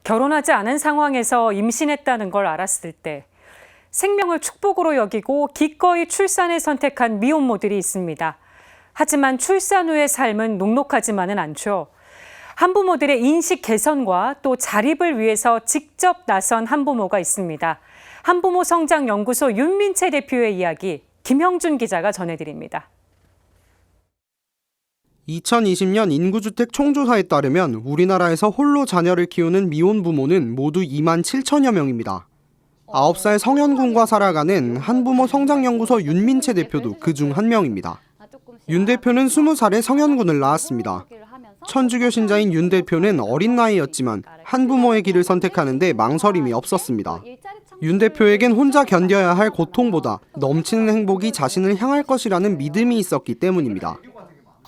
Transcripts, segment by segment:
결혼하지 않은 상황에서 임신했다는 걸 알았을 때 생명을 축복으로 여기고 기꺼이 출산을 선택한 미혼모들이 있습니다. 하지만 출산 후의 삶은 녹록하지만은 않죠. 한부모들의 인식 개선과 또 자립을 위해서 직접 나선 한부모가 있습니다. 한부모 성장연구소 윤민채 대표의 이야기 김형준 기자가 전해드립니다. 2020년 인구주택 총조사에 따르면 우리나라에서 홀로 자녀를 키우는 미혼 부모는 모두 2만 7천여 명입니다. 9살 성현군과 살아가는 한부모 성장연구소 윤민채 대표도 그중 한 명입니다. 윤 대표는 20살에 성현군을 낳았습니다. 천주교 신자인 윤 대표는 어린 나이였지만 한부모의 길을 선택하는 데 망설임이 없었습니다. 윤 대표에겐 혼자 견뎌야 할 고통보다 넘치는 행복이 자신을 향할 것이라는 믿음이 있었기 때문입니다.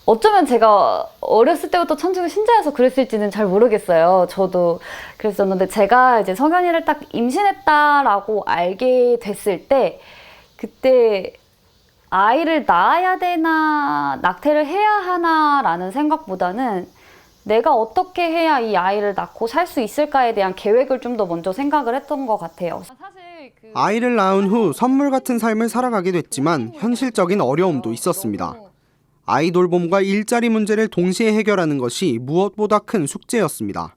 어쩌면 제가 어렸을 때부터 천주교 신자여서 그랬을지는 잘 모르겠어요. 저도 그랬었는데 제가 이제 성현이를 딱 임신했다라고 알게 됐을 때 그때 아이를 낳아야 되나 낙태를 해야 하나라는 생각보다는 내가 어떻게 해야 이 아이를 낳고 살 수 있을까에 대한 계획을 좀 더 먼저 생각을 했던 것 같아요. 아이를 낳은 후 선물 같은 삶을 살아가게 됐지만 현실적인 어려움도 있었습니다. 아이 돌봄과 일자리 문제를 동시에 해결하는 것이 무엇보다 큰 숙제였습니다.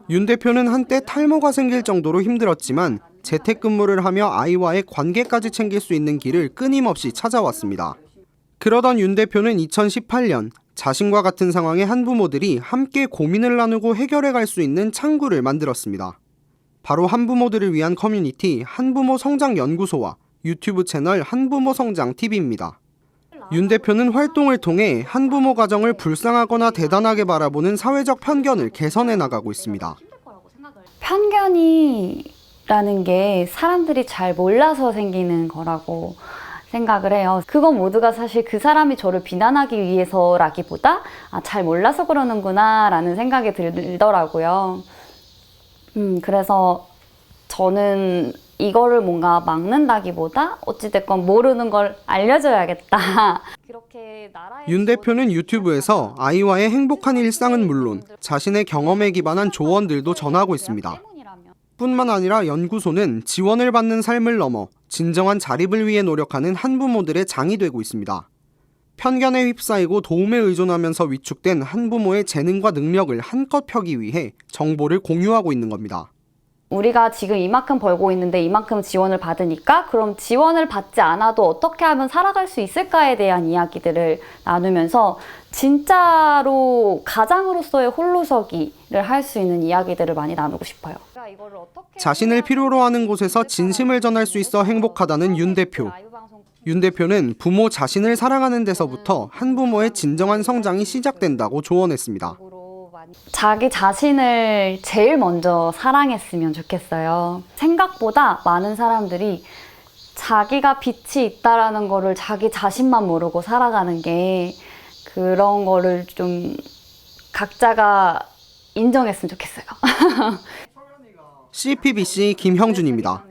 윤 대표는 한때 탈모가 생길 정도로 힘들었지만 재택근무를 하며 아이와의 관계까지 챙길 수 있는 길을 끊임없이 찾아왔습니다. 그러던 윤 대표는 2018년 자신과 같은 상황의 한부모들이 함께 고민을 나누고 해결해 갈 수 있는 창구를 만들었습니다. 바로 한부모들을 위한 커뮤니티 한부모 성장연구소와 유튜브 채널 한부모 성장 TV입니다. 윤 대표는 활동을 통해 한부모 가정을 불쌍하거나 대단하게 바라보는 사회적 편견을 개선해 나가고 있습니다. 편견이라는 게 사람들이 잘 몰라서 생기는 거라고 생각을 해요. 그건 모두가 사실 그 사람이 저를 비난하기 위해서라기보다 잘 몰라서 그러는구나 라는 생각이 들더라고요. 그래서 저는 이거를 뭔가 막는다기보다 어찌됐건 모르는 걸 알려줘야겠다. 윤 대표는 유튜브에서 아이와의 행복한 일상은 물론 자신의 경험에 기반한 조언들도 전하고 있습니다. 뿐만 아니라 연구소는 지원을 받는 삶을 넘어 진정한 자립을 위해 노력하는 한부모들의 장이 되고 있습니다. 편견에 휩싸이고 도움에 의존하면서 위축된 한부모의 재능과 능력을 한껏 펴기 위해 정보를 공유하고 있는 겁니다. 우리가 지금 이만큼 벌고 있는데 이만큼 지원을 받으니까 그럼 지원을 받지 않아도 어떻게 하면 살아갈 수 있을까에 대한 이야기들을 나누면서 진짜로 가장으로서의 홀로서기를 할 수 있는 이야기들을 많이 나누고 싶어요. 자신을 필요로 하는 곳에서 진심을 전할 수 있어 행복하다는 윤 대표. 윤 대표는 부모 자신을 사랑하는 데서부터 한부모의 진정한 성장이 시작된다고 조언했습니다. 자기 자신을 제일 먼저 사랑했으면 좋겠어요. 생각보다 많은 사람들이 자기가 빛이 있다라는 거를 자기 자신만 모르고 살아가는 게 그런 거를 좀 각자가 인정했으면 좋겠어요. CPBC 김형준입니다.